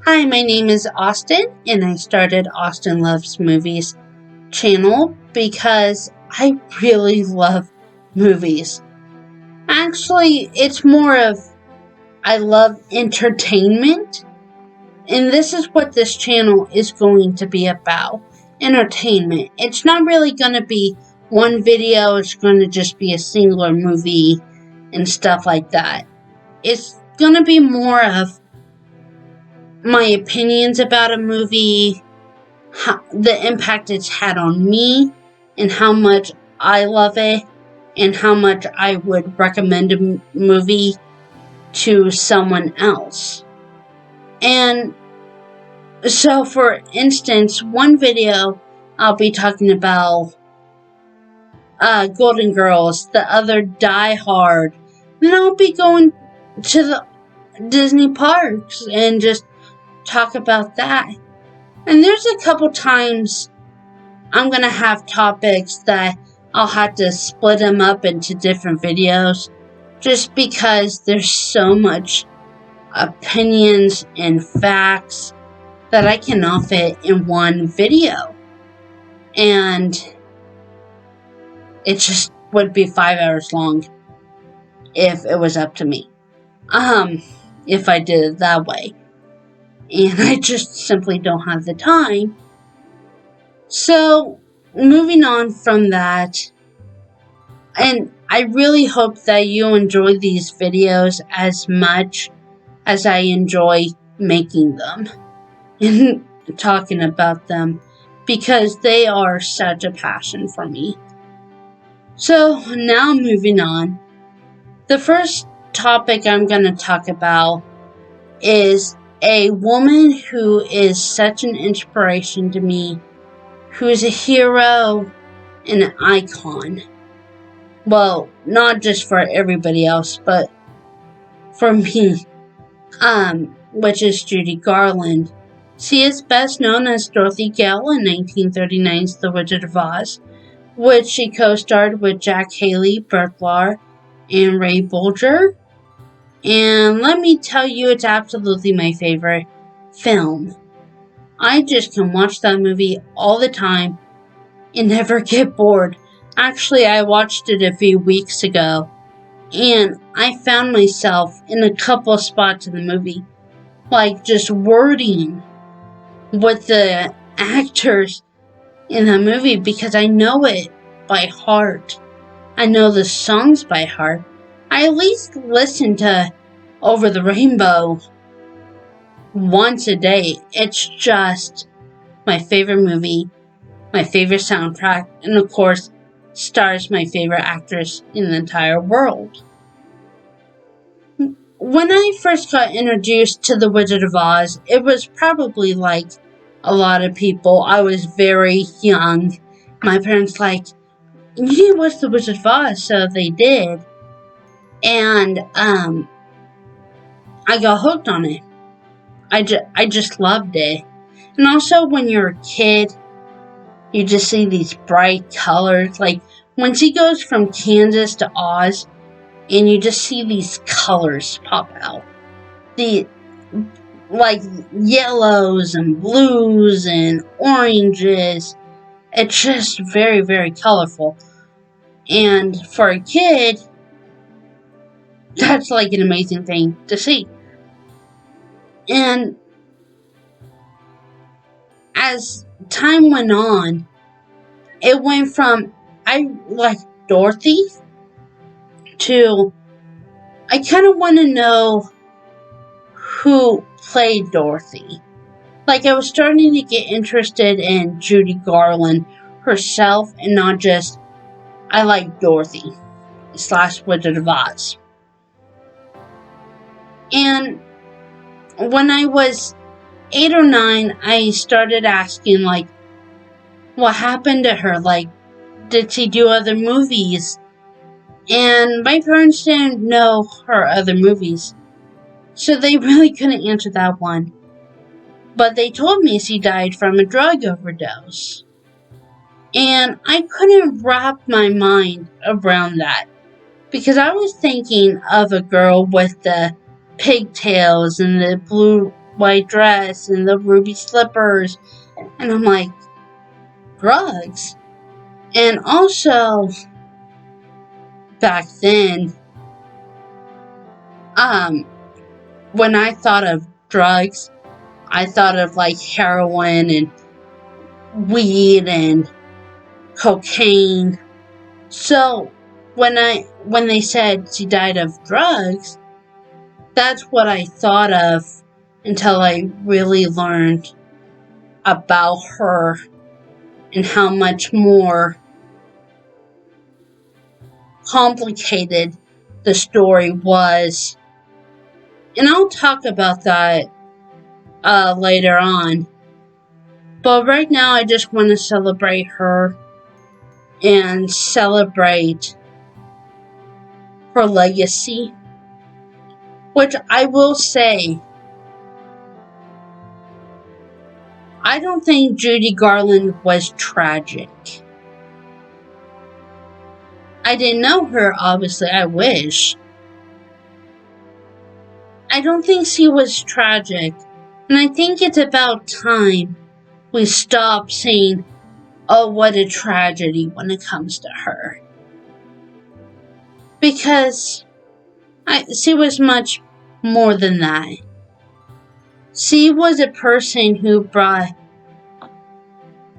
Hi, my name is Austin, and I started Austin Loves Movies channel because I really love movies. Actually, it's more of I love entertainment, and this is what this channel is going to be about. Entertainment. It's not really going to be one video, it's going to just be a singular movie and stuff like that. It's going to be more of my opinions about a movie, the impact it's had on me, and how much I love it, and how much I would recommend a movie to someone else. And so, for instance, one video I'll be talking about Golden Girls, the other Die Hard. Then I'll be going to the Disney parks and just talk about that. And there's a couple times I'm going to have topics that I'll have to split them up into different videos just because there's so much opinions and facts that I cannot fit in one video. And it just would be 5 hours long if it was up to me. If I did it that way. And I just simply don't have the time. So, moving on from that, and I really hope that you enjoy these videos as much as I enjoy making them and talking about them, because they are such a passion for me. So, now moving on. The first topic I'm going to talk about is a woman who is such an inspiration to me, who is a hero and an icon. Well, not just for everybody else, but for me, which is Judy Garland. She is best known as Dorothy Gale in 1939's The Wizard of Oz, which she co-starred with Jack Haley, Burt Lahr, and Ray Bolger. And let me tell you, it's absolutely my favorite film. I just can watch that movie all the time and never get bored. Actually, I watched it a few weeks ago, and I found myself in a couple spots in the movie, like just wording with the actors in the movie because I know it by heart. I know the songs by heart. I at least listen to Over the Rainbow once a day. It's just my favorite movie, my favorite soundtrack, and of course, stars my favorite actress in the entire world. When I first got introduced to The Wizard of Oz, it was probably like a lot of people. I was very young. My parents like, you need to watch The Wizard of Oz, so they did. And I got hooked on it. I just loved it. And also, when you're a kid, you just see these bright colors. Like, when she goes from Kansas to Oz, and you just see these colors pop out. Like, yellows and blues and oranges. It's just very, very colorful. And for a kid, that's like an amazing thing to see. And as time went on, it went from I like Dorothy to I kind of want to know who played Dorothy. Like, I was starting to get interested in Judy Garland herself and not just I like Dorothy / Wizard of Oz. And when I was 8 or 9, I started asking, like, what happened to her? Like, did she do other movies? And my parents didn't know her other movies, so they really couldn't answer that one. But they told me she died from a drug overdose. And I couldn't wrap my mind around that, because I was thinking of a girl with the pigtails and the blue white dress and the ruby slippers. And I'm like, drugs? And also, back then, when I thought of drugs, I thought of like heroin and weed and cocaine. So when they said she died of drugs, that's what I thought of until I really learned about her and how much more complicated the story was. And I'll talk about that later on. But right now I just want to celebrate her and celebrate her legacy. Which I will say, I don't think Judy Garland was tragic. I didn't know her, obviously, I wish. I don't think she was tragic. And I think it's about time we stop saying, oh, what a tragedy when it comes to her. Because she was much more than that. She was a person who brought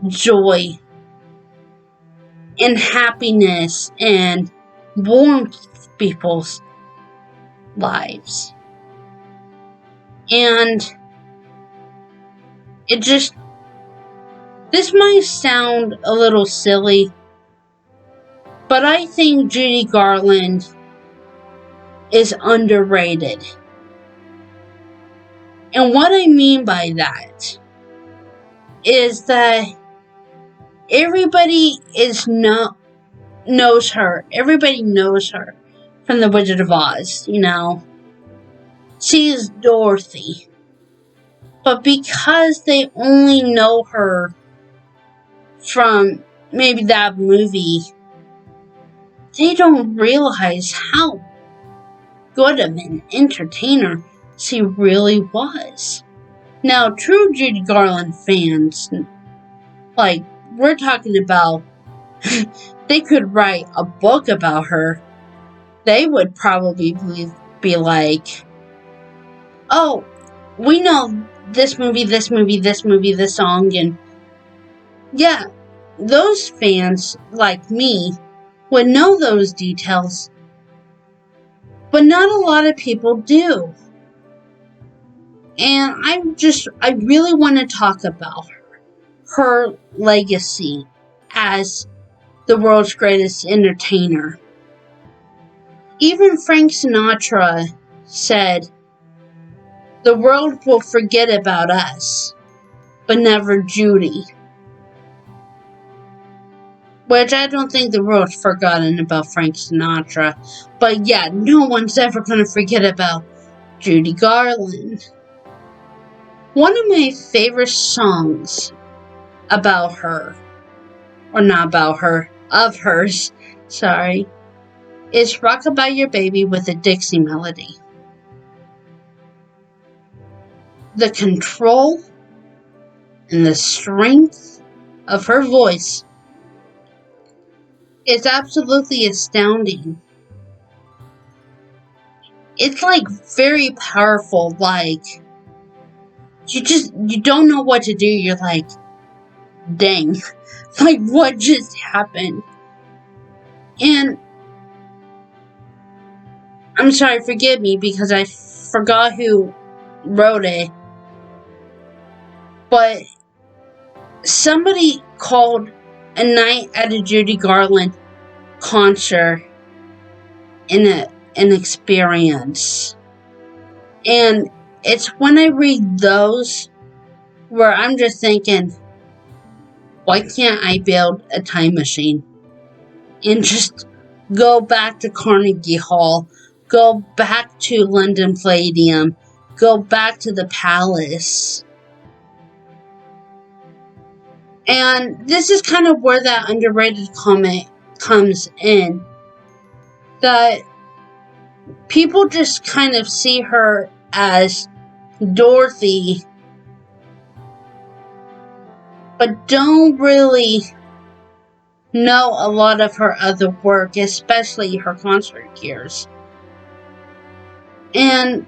joy and happiness and warmth to people's lives. And this might sound a little silly, but I think Judy Garland is underrated. And what I mean by that is that everybody knows her. Everybody knows her from The Wizard of Oz, you know. She's Dorothy. But because they only know her from maybe that movie, they don't realize how good of an entertainer she really was. Now, true Judy Garland fans, like, we're talking about, they could write a book about her. They would probably be like, oh, we know this movie, this song, and yeah, those fans, like me, would know those details, but not a lot of people do. And I really want to talk about her legacy as the world's greatest entertainer. Even Frank Sinatra said, the world will forget about us, but never Judy. Which I don't think the world's forgotten about Frank Sinatra. But yeah, no one's ever going to forget about Judy Garland. One of my favorite songs about her, or not about her, of hers, sorry, is Rockabye Your Baby with a Dixie melody. The control and the strength of her voice is absolutely astounding. It's like very powerful, like you don't know what to do. You're like, dang, like what just happened? And I'm sorry, forgive me because I forgot who wrote it, but somebody called a night at a Judy Garland concert an experience. And it's when I read those where I'm just thinking, why can't I build a time machine and just go back to Carnegie Hall, go back to London Palladium, go back to the Palace? And this is kind of where that underrated comment comes in. That people just kind of see her as Dorothy, but don't really know a lot of her other work, especially her concert years. And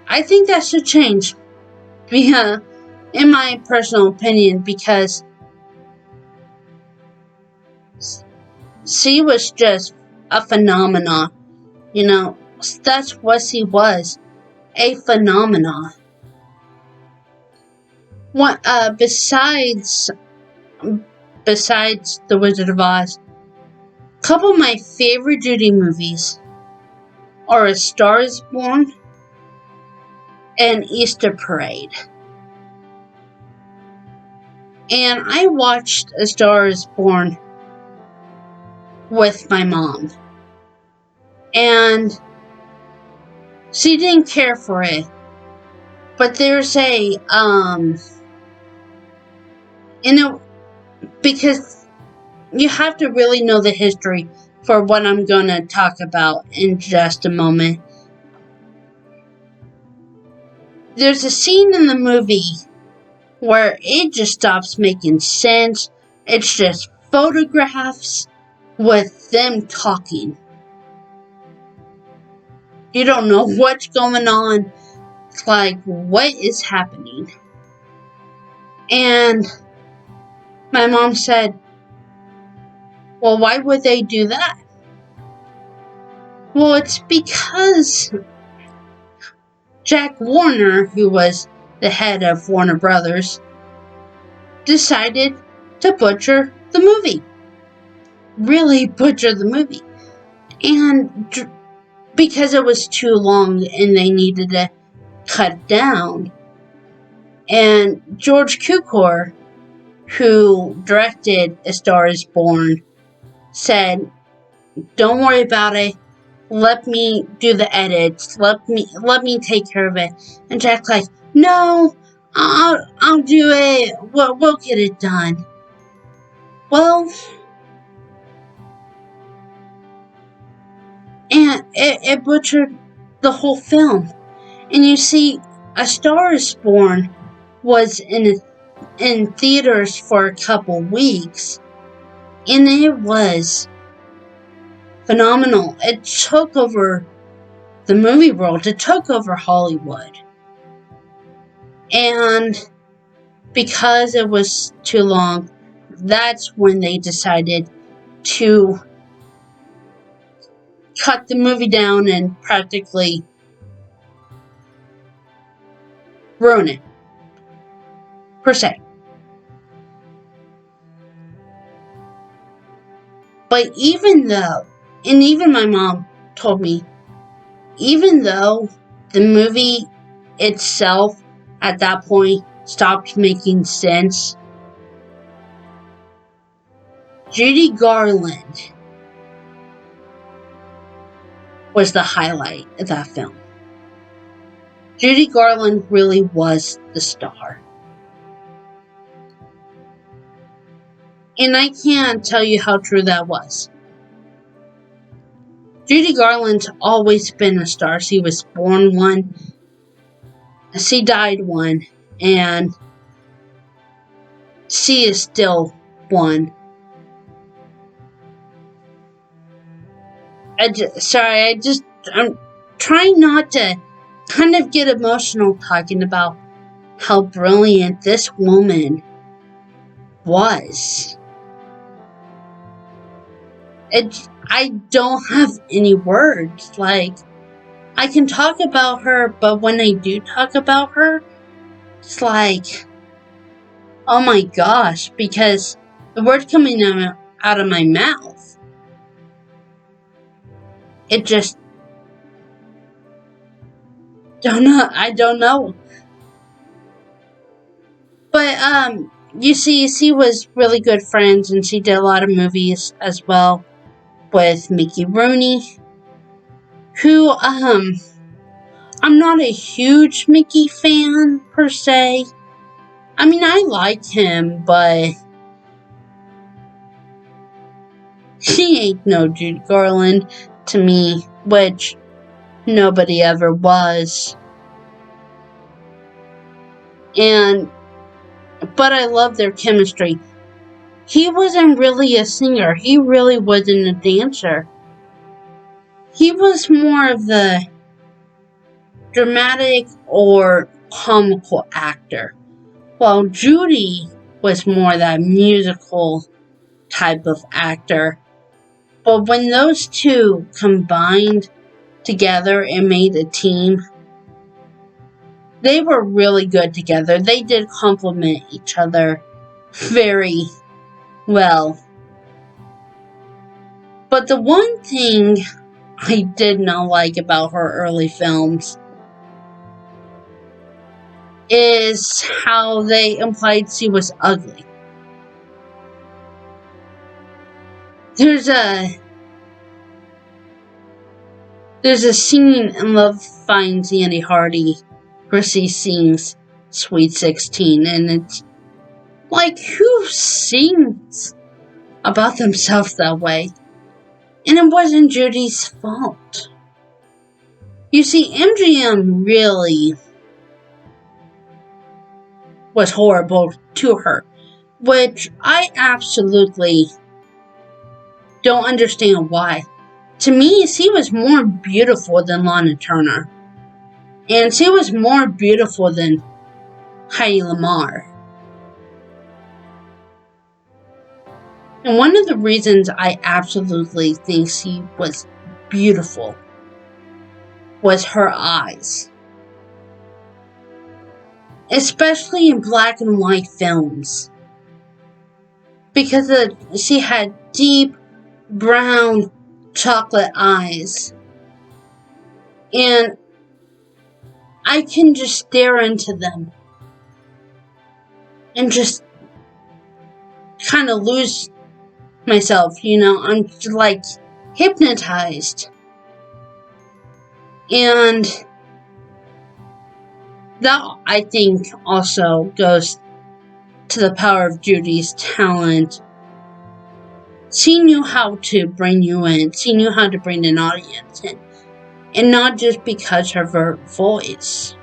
I think that should change, in my personal opinion, because she was just a phenomenon. That's what she was, a phenomenon. What, besides The Wizard of Oz, a couple of my favorite Judy movies are A Star is Born and Easter Parade. And I watched A Star is Born with my mom. And she didn't care for it. But there's because you have to really know the history for what I'm going to talk about in just a moment. There's a scene in the movie where it just stops making sense. It's just photographs with them talking. You don't know what's going on. It's like, what is happening? And my mom said, well, why would they do that? Well, it's because Jack Warner, who was the head of Warner Brothers, decided to butcher the movie. Really butcher the movie. And because it was too long and they needed to cut down. And George Cukor, who directed A Star is Born, said, don't worry about it. Let me do the edits. Let me take care of it. And Jack's like, no, I'll do it. We'll get it done. Well, and it butchered the whole film. And you see, A Star is Born was in theaters for a couple weeks, and it was phenomenal. It took over the movie world. It took over Hollywood. And because it was too long, that's when they decided to cut the movie down and practically ruin it, per se. But even though, and even my mom told me, even though the movie itself at that point stopped making sense, Judy Garland was the highlight of that film. Judy Garland really was the star. And I can't tell you how true that was. Judy Garland's always been a star. She was born one, she died one, and she is still one. I'm trying not to kind of get emotional talking about how brilliant this woman was. I don't have any words. Like, I can talk about her, but when I do talk about her, it's like, oh my gosh, because the word coming out of my mouth, it just, I don't know. But, you see, she was really good friends, and she did a lot of movies as well with Mickey Rooney, who, I'm not a huge Mickey fan, per se. I mean, I like him, but he ain't no Judy Garland to me, which nobody ever was. But I love their chemistry. He wasn't really a singer. He really wasn't a dancer. He was more of the dramatic or comical actor, while Judy was more that musical type of actor. But when those two combined together and made a team, they were really good together. They did complement each other very well. But the one thing I did not like about her early films is how they implied she was ugly. There's a scene in Love Finds Andy Hardy where she sings Sweet 16, and it's like, who sings about themselves that way? And it wasn't Judy's fault. You see, MGM really was horrible to her, which I absolutely don't understand why. To me, she was more beautiful than Lana Turner. And she was more beautiful than Heidi Lamar. And one of the reasons I absolutely think she was beautiful was her eyes. Especially in black and white films. Because she had deep brown chocolate eyes. And I can just stare into them and just kind of lose myself, I'm like hypnotized. And that, I think, also goes to the power of Judy's talent. She knew how to bring you in. She knew how to bring an audience in. And not just because of her voice.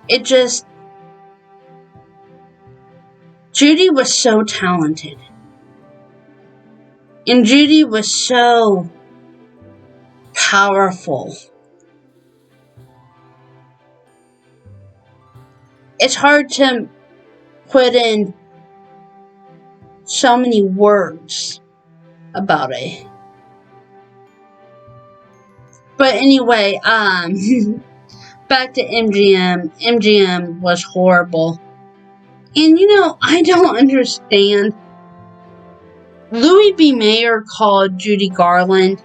It just... Judy was so talented. And Judy was so powerful. It's hard to put in so many words about it. But anyway, back to MGM. MGM was horrible. And I don't understand. Louis B. Mayer called Judy Garland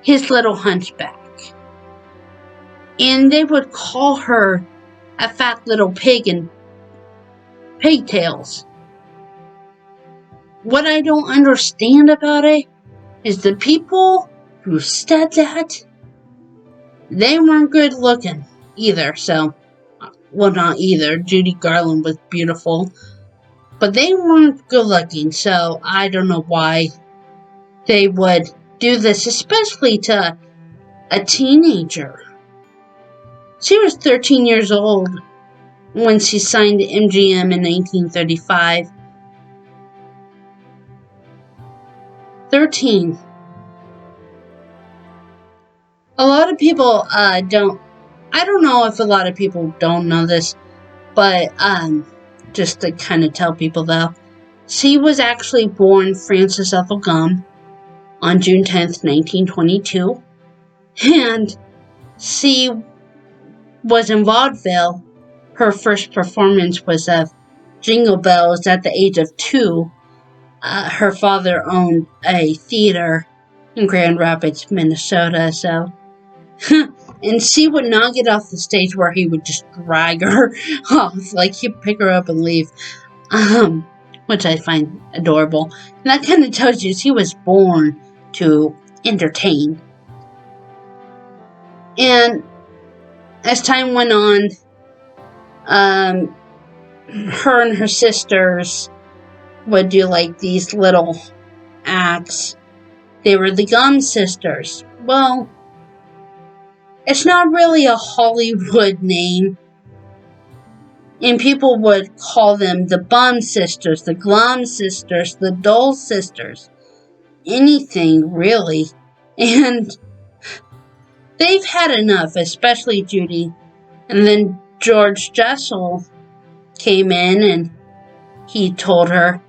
his little hunchback. And they would call her a fat little pig in pigtails. What I don't understand about it is the people who said that, they weren't good looking either. So, well, not either. Judy Garland was beautiful. But they weren't good looking. So, I don't know why they would do this, especially to a teenager. She was 13 years old when she signed to MGM in 1935. 13. A lot of people I don't know if a lot of people don't know this, but just to kind of tell people though, she was actually born Frances Ethel Gum on June 10th, 1922, and she was in vaudeville. Her first performance was of Jingle Bells at the age of 2. Her father owned a theater in Grand Rapids, Minnesota, so... And she would not get off the stage where he would just drag her off, like he'd pick her up and leave, which I find adorable. And that kind of tells you she was born to entertain. And as time went on, her and her sisters would do like these little acts. They were the Gum sisters. Well, It's not really a Hollywood name. And people would call them the Bum Sisters, the Glum Sisters, the Dull Sisters. Anything, really. And they've had enough, especially Judy. And then George Jessel came in and he told her,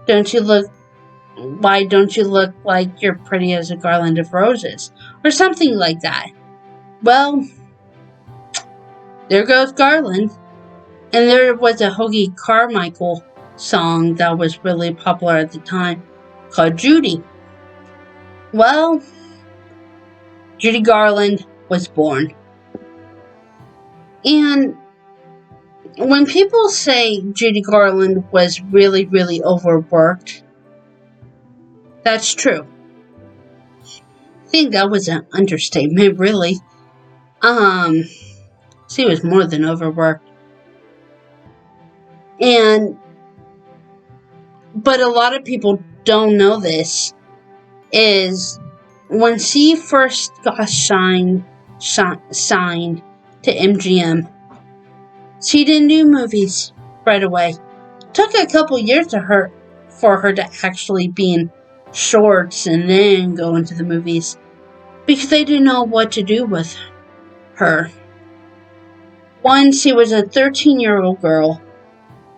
why don't you look like you're pretty as a garland of roses? Or something like that. Well, there goes Garland. And there was a Hoagie Carmichael song that was really popular at the time called Judy. Well, Judy Garland was born. And when people say Judy Garland was really, really overworked, that's true. I think that was an understatement, really. She was more than overworked. But a lot of people don't know this, is when she first got signed to MGM, she didn't do movies right away. It took a couple years for her to actually be in shorts and then go into the movies, because they didn't know what to do with her. One, she was a 13-year-old girl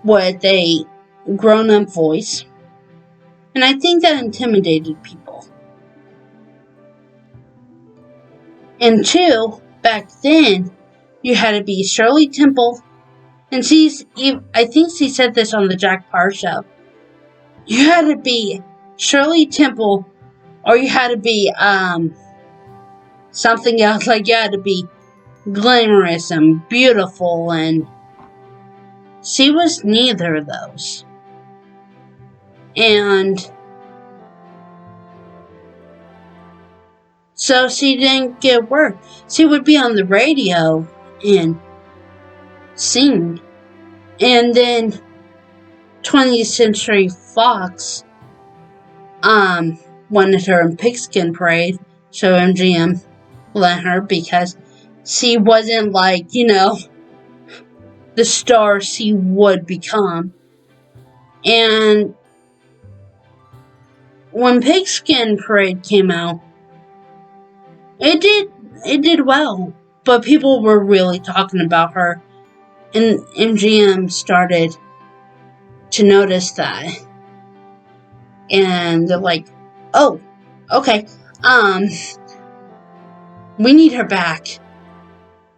with a grown-up voice, and I think that intimidated people. And two, back then, you had to be Shirley Temple, and I think she said this on the Jack Parr show. You had to be Shirley Temple, or you had to be something else, like you had to be glamorous and beautiful, and she was neither of those. And so she didn't get work. She would be on the radio and sing. And then 20th Century Fox wanted her in Pigskin Parade, so MGM let her, because she wasn't like, the star she would become. And when Pigskin Parade came out, it did well, but people were really talking about her, and MGM started to notice that, and they're like, oh, okay, we need her back.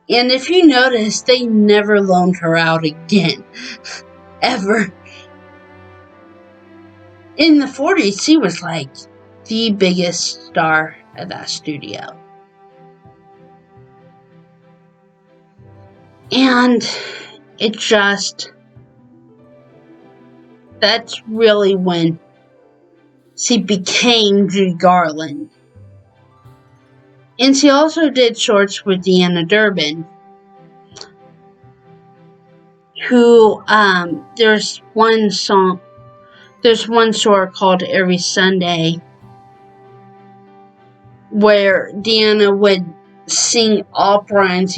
And if you notice, they never loaned her out again, ever. In the 40s, she was like the biggest star at that studio. And that's really when she became Judy Garland. And she also did shorts with Deanna Durbin, who, there's one short called Every Sunday, where Deanna would sing opera and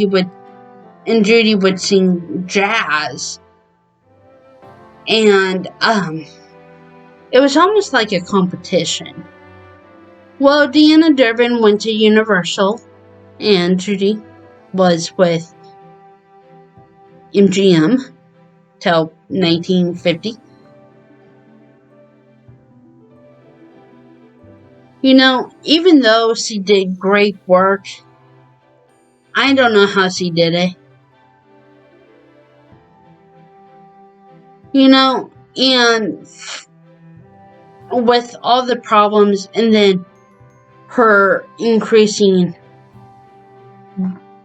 Judy would sing jazz. And, it was almost like a competition. Well, Deanna Durbin went to Universal, and Judy was with MGM till 1950. Even though she did great work, I don't know how she did it. And with all the problems, and then her increasing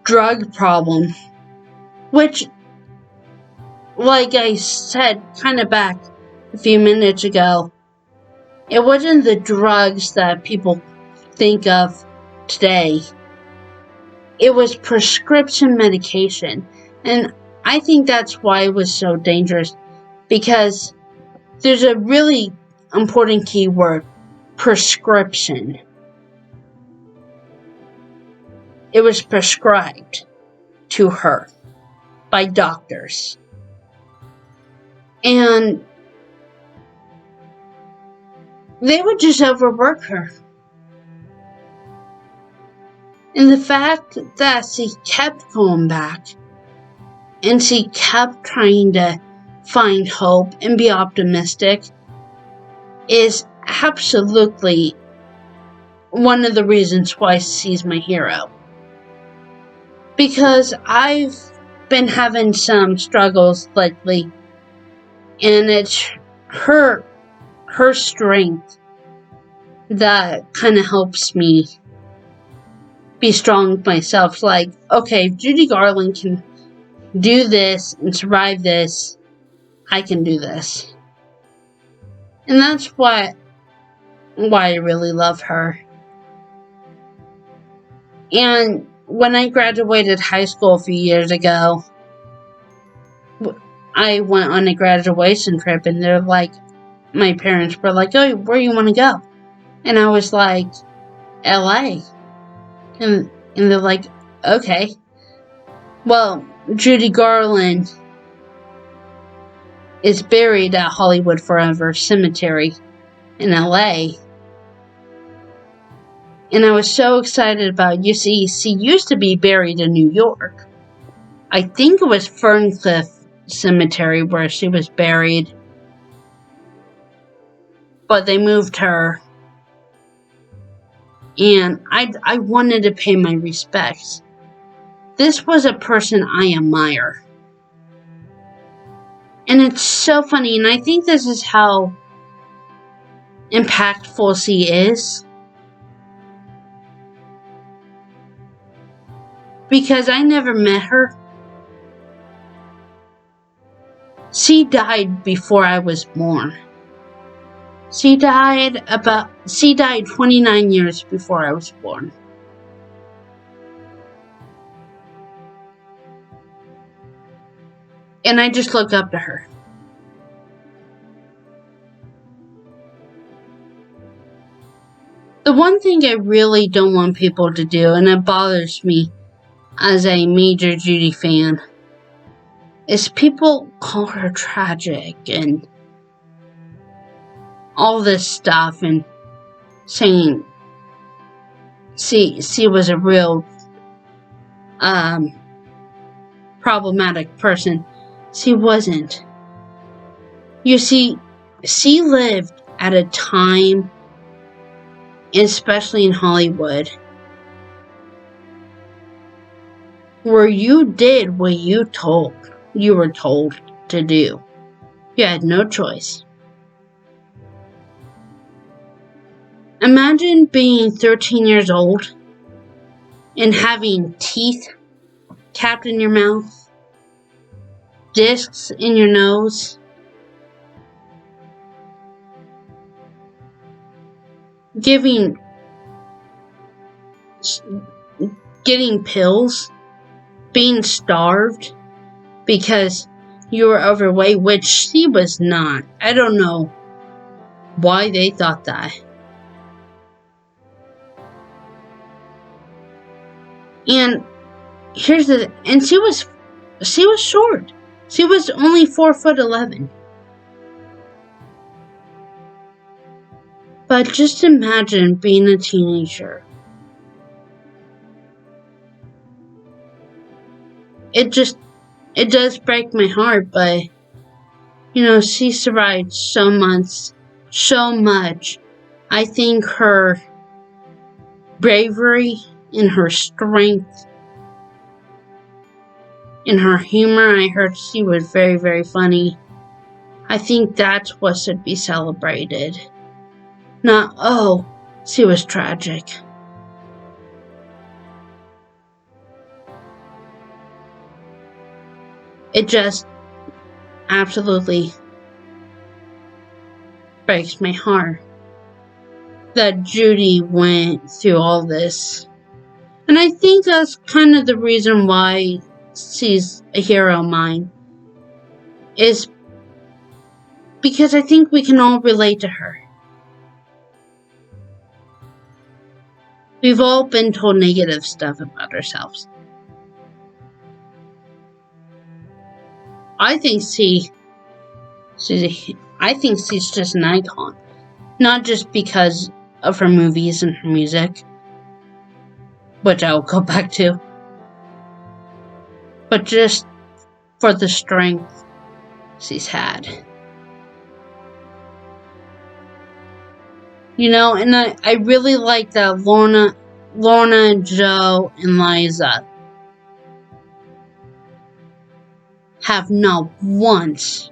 drug problem, which, like I said kind of back a few minutes ago, it wasn't the drugs that people think of today. It was prescription medication. And I think that's why it was so dangerous, because there's a really important key word: prescription. it was prescribed to her by doctors. And they would just overwork her. And the fact that she kept going back and she kept trying to find hope and be optimistic is absolutely one of the reasons why she's my hero. Because I've been having some struggles lately, and it's her strength that kind of helps me be strong myself. Like, okay, if Judy Garland can do this and survive this, I can do this. And that's why I really love her. And when I graduated high school a few years ago, I went on a graduation trip, and they're like, my parents were like, oh, where you want to go? And I was like, LA. And they're like, okay. Well, Judy Garland is buried at Hollywood Forever Cemetery in LA. And I was so excited about, you see, she used to be buried in New York. I think it was Ferncliff Cemetery where she was buried. But they moved her. And I wanted to pay my respects. This was a person I admire. And it's so funny, and I think this is how impactful she is. Because I never met her. She died before I was born. She died 29 years before I was born. And I just look up to her. The one thing I really don't want people to do, and it bothers me as a major Judy fan, is people call her tragic and all this stuff, and saying she was a real problematic person. She wasn't. You see, she lived at a time, especially in Hollywood, where you did what you were told to do. You had no choice. Imagine being 13 years old and having teeth capped in your mouth, discs in your nose, getting pills, being starved because you were overweight, which she was not. I don't know why they thought that. And she was short. She was only 4'11". But just imagine being a teenager. It does break my heart, but she survived so much. I think her bravery and her strength and her humor, I heard she was very, very funny. I think that's what should be celebrated. Not, oh, she was tragic. It just absolutely breaks my heart that Judy went through all this. And I think that's kind of the reason why she's a hero of mine, is because I think we can all relate to her. We've all been told negative stuff about ourselves. I think she's just an icon. Not just because of her movies and her music, which I will go back to, but just for the strength she's had. You know, and I really like that Lorna, Joe, and Liza have not once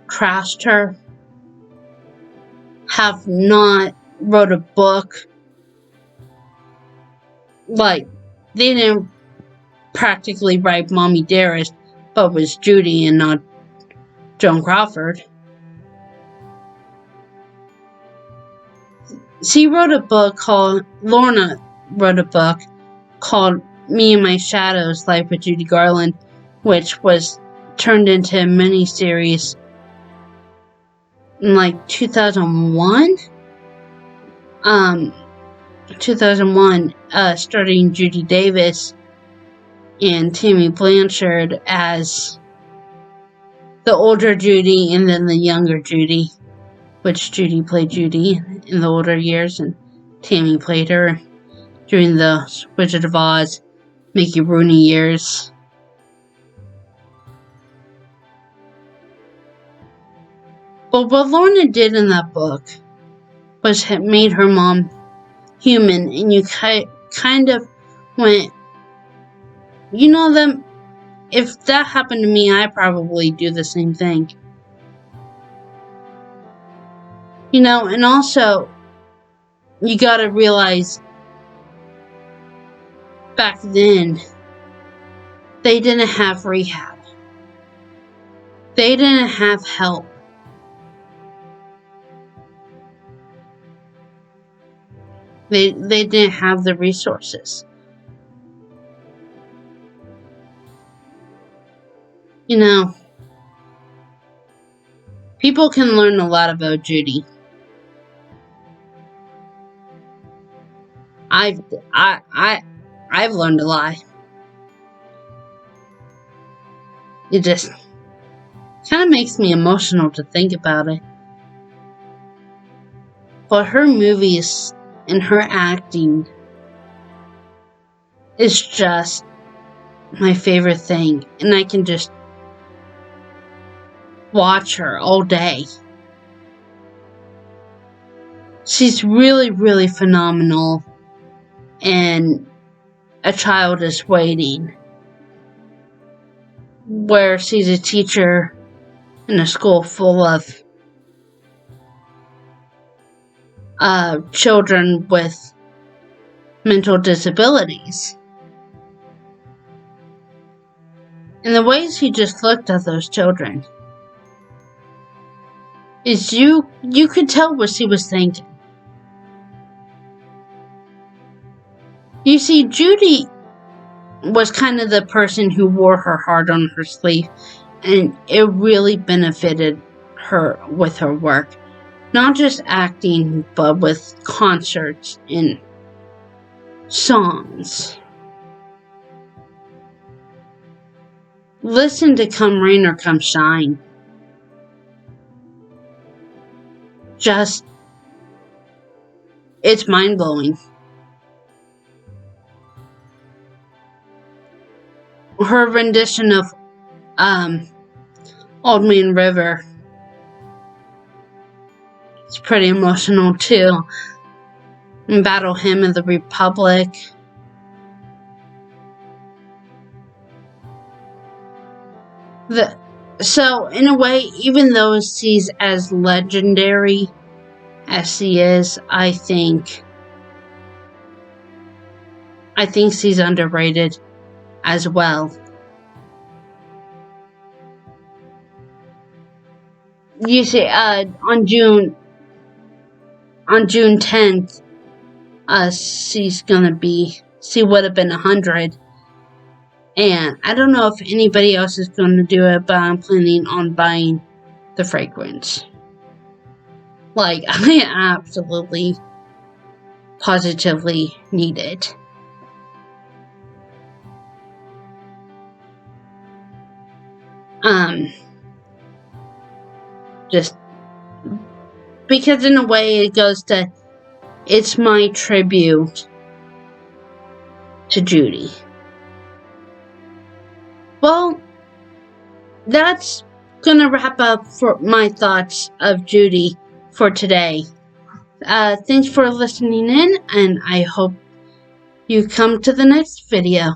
trashed her, have not wrote a book. Like, they didn't practically write Mommy Dearest, but was Judy and not Joan Crawford. Lorna wrote a book called Me and My Shadows, Life with Judy Garland, which was turned into a miniseries in like 2001. 2001, starring Judy Davis and Tammy Blanchard as the older Judy and then the younger Judy, which Judy played Judy in the older years and Tammy played her during the Wizard of Oz, Mickey Rooney years. But what Lorna did in that book was made her mom human, and you kind of went, you know, them. If that happened to me, I'd probably do the same thing. You know, and also, you gotta realize, back then, they didn't have rehab. They didn't have help. They didn't have the resources. You know, people can learn a lot about Judy. I've learned a lot. It just kind of makes me emotional to think about it. But her movies and her acting is just my favorite thing, and I can just watch her all day. She's really, really phenomenal, and A Child is Waiting, where she's a teacher in a school full of children with mental disabilities. And the ways he just looked at those children is you could tell what she was thinking. You see, Judy was kind of the person who wore her heart on her sleeve, and it really benefited her with her work. Not just acting, but with concerts and songs. Listen to Come Rain or Come Shine. Just, it's mind-blowing. Her rendition of Old Man River, it's pretty emotional too. And Battle Hymn of the Republic. So, in a way, even though she's as legendary as she is, I think she's underrated as well. You see, on June 10th, she would have been 100. And I don't know if anybody else is going to do it, but I'm planning on buying the fragrance. Like, I absolutely positively needed. Just because in a way it's my tribute to Judy. Well, that's gonna wrap up for my thoughts of Judy for today. Thanks for listening in, and I hope you come to the next video.